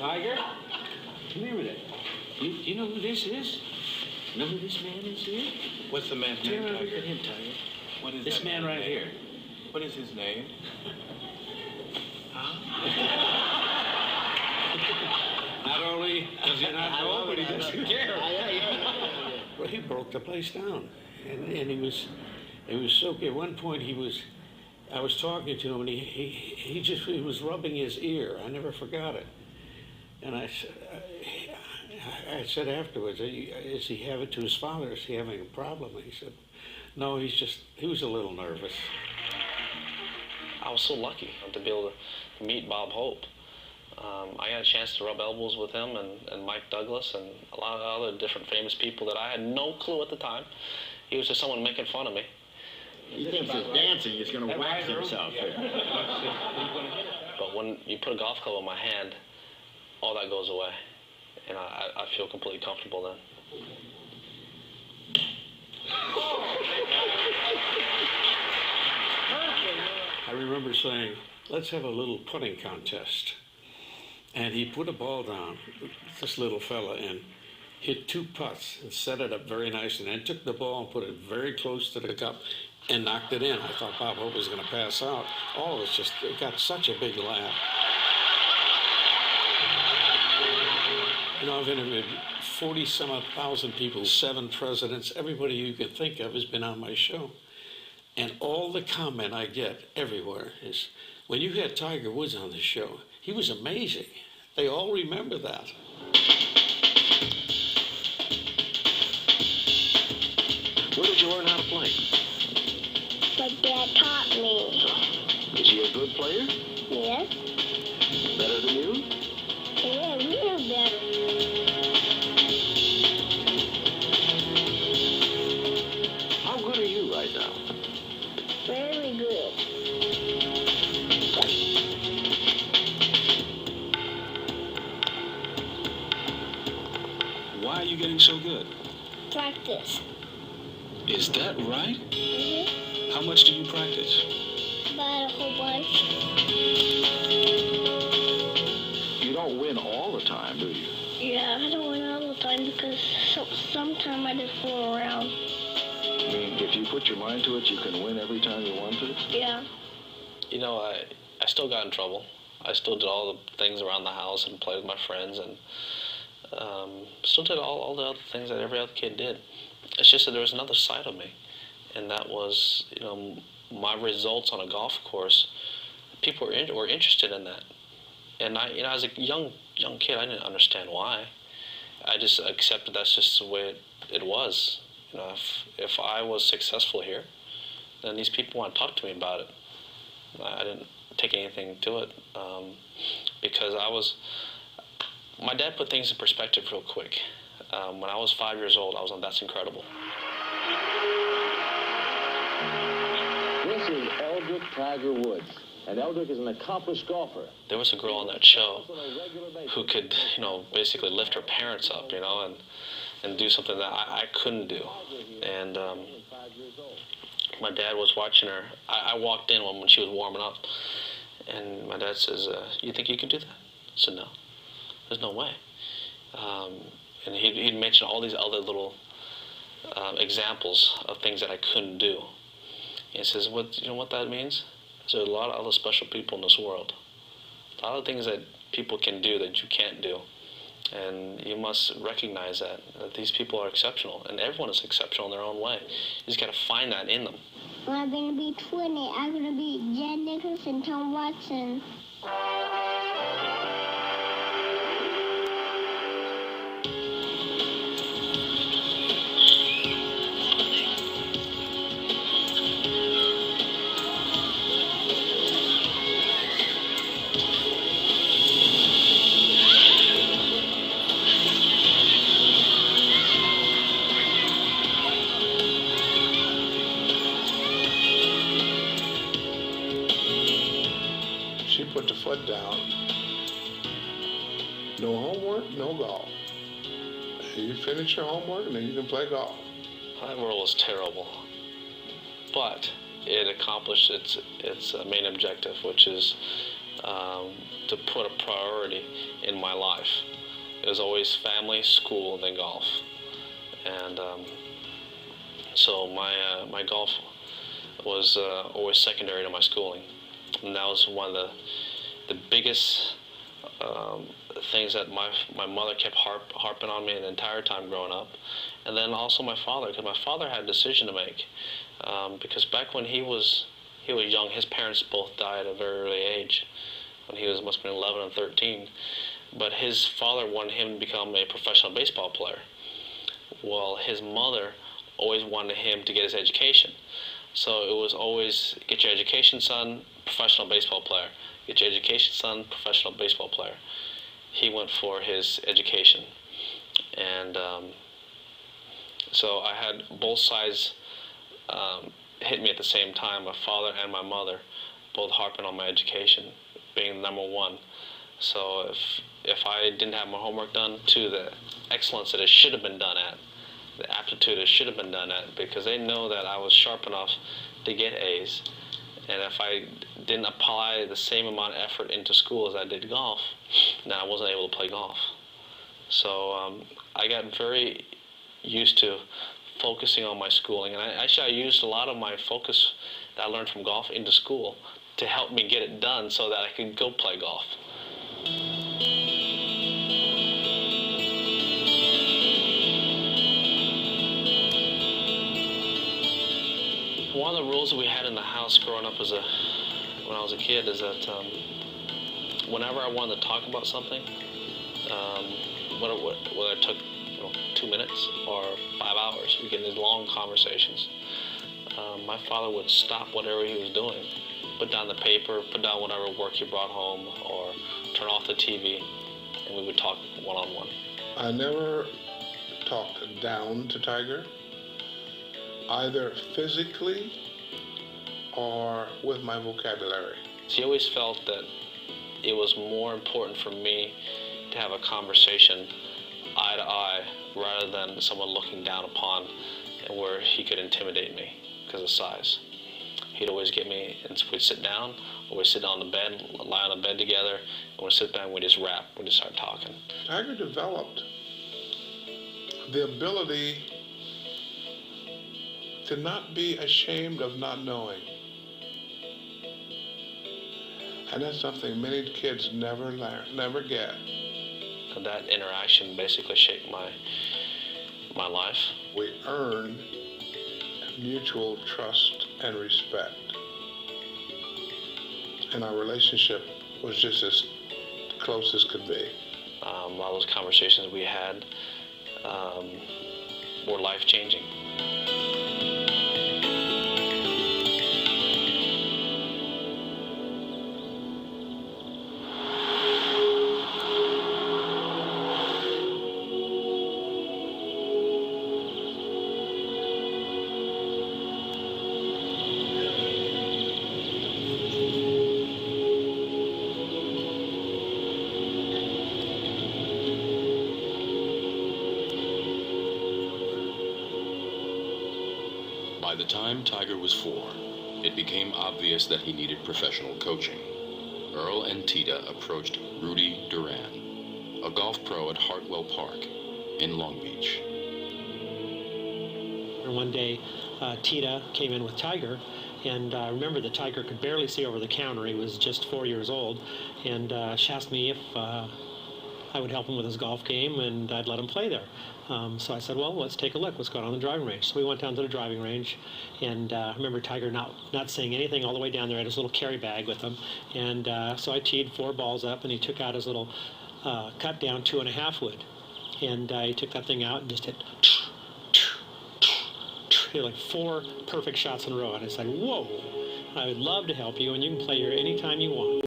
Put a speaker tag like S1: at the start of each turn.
S1: Tiger, come here a minute. You know who this is? Know who this man is here?
S2: What's the man's
S1: Turn
S2: name,
S1: around and
S2: Tiger?
S1: look at him, Tiger.
S2: What is
S1: This
S2: that
S1: man
S2: man's
S1: right
S2: name?
S1: here.
S2: What is his name?
S1: Not only does he not know, but he doesn't care.
S3: Well, he broke the place down, and he was so. At one point, I was talking to him, and he was rubbing his ear. I never forgot it, and I said afterwards, "Is he having to his father? Is he having a problem?" And he said, "No, he was a little nervous."
S4: I was so lucky to be able to meet Bob Hope. I got a chance to rub elbows with him and Mike Douglas and a lot of other different famous people that I had no clue at the time. He was just someone making fun of me.
S5: He thinks his dancing is going to wax himself here.
S4: But when you put a golf club in my hand, all that goes away. And I feel completely comfortable then.
S3: I remember saying, "Let's have a little putting contest." And he put a ball down, this little fella, and hit 2 putts and set it up very nice, and then took the ball and put it very close to the cup and knocked it in. I thought Bob Hope was going to pass out. All of us it got such a big laugh. You know, I've interviewed 40-some-odd-thousand people, 7 presidents, everybody you can think of has been on my show. And all the comment I get everywhere is, when you had Tiger Woods on the show, he was amazing. They all remember that.
S5: Where did you learn how to play?
S6: My dad taught me.
S5: Is he a good player?
S6: Yes.
S5: Better than you?
S6: Yeah, real better.
S5: How good are you right now?
S6: Very good.
S7: Why are you getting so good?
S6: Practice.
S7: Is that right?
S6: Mm-hmm.
S7: How much do you practice?
S6: About a whole bunch.
S5: You don't win all the time, do you?
S6: Yeah, I don't win all the time because sometimes I just fool around.
S5: I mean, if you put your mind to it, you can win every time you want to?
S6: Yeah.
S4: You know, I still got in trouble. I still did all the things around the house and played with my friends and still did all the other things that every other kid did. It's just that there was another side of me, and that was, you know, my results on a golf course. People were interested in that, and I, you know, as a young kid, I didn't understand why. I just accepted that's just the way it was. You know, if I was successful here, then these people want to talk to me about it. I didn't take anything to it because my dad put things in perspective real quick. When I was 5 years old, I was on That's Incredible.
S5: This is Eldrick Tiger Woods, and Eldrick is an accomplished golfer.
S4: There was a girl on that show who could, you know, basically lift her parents up, you know, and do something that I couldn't do. And my dad was watching her. I walked in when she was warming up, and my dad says, "You think you can do that?" I said, "No, there's no way." And he'd mention all these other little examples of things that I couldn't do. And he says, "You know what that means? There's a lot of other special people in this world. A lot of things that people can do that you can't do. And you must recognize that these people are exceptional, and everyone is exceptional in their own way. You just got to find that in them."
S6: When I'm going to be 20, I'm going to be Jen Nicholson, Tom Watson.
S8: She put the foot down. No homework, no golf. You finish your homework and then you can play golf.
S4: That world was terrible, but it accomplished its main objective, which is to put a priority in my life. It was always family, school, and then golf. And so my golf was always secondary to my schooling. And that was one of the biggest things that my mother kept harping on me the entire time growing up. And then also my father, because my father had a decision to make. Because back when he was young, his parents both died at a very early age. When he must have been 11 and 13. But his father wanted him to become a professional baseball player. Well, his mother always wanted him to get his education. So it was always, get your education, son, professional baseball player. Get your education, son, professional baseball player. He went for his education. And so I had both sides hit me at the same time, my father and my mother, both harping on my education, being number one. So if I didn't have my homework done, to the excellence that it should have been done at, the aptitude it should have been done at, because they know that I was sharp enough to get A's. And if I didn't apply the same amount of effort into school as I did golf, then I wasn't able to play golf. So I got very used to focusing on my schooling. And I used a lot of my focus that I learned from golf into school to help me get it done so that I could go play golf. One of the rules that we had in the house growing up when I was a kid is that whenever I wanted to talk about something, whether it took 2 minutes or 5 hours, we get these long conversations. My father would stop whatever he was doing, put down the paper, put down whatever work he brought home, or turn off the TV, and we would talk one-on-one.
S8: I never talked down to Tiger, either physically or with my vocabulary.
S4: He always felt that it was more important for me to have a conversation eye to eye rather than someone looking down upon and where he could intimidate me because of size. He'd always get me, and we'd sit down, or we'd sit down on the bed, lie on the bed together, and we'd sit down and we'd just rap, we'd just start talking.
S8: Tiger developed the ability to not be ashamed of not knowing. And that's something many kids never learn, never get.
S4: And that interaction basically shaped my life.
S8: We earned mutual trust and respect. And our relationship was just as close as could be.
S4: All those conversations we had were life-changing.
S9: By the time Tiger was 4, it became obvious that he needed professional coaching. Earl and Tita approached Rudy Duran, a golf pro at Hartwell Park in Long Beach.
S10: One day, Tita came in with Tiger, and I remember that Tiger could barely see over the counter. He was just 4 years old, and she asked me if I would help him with his golf game, and I'd let him play there. So I said, well, let's take a look. What's going on in the driving range? So we went down to the driving range, and I remember Tiger not saying anything all the way down there. He had his little carry bag with him, and so I teed 4 balls up, and he took out his little cut down 2.5 wood, and he took that thing out and just hit like 4 perfect shots in a row. And I said, whoa, I would love to help you, and you can play here anytime you want.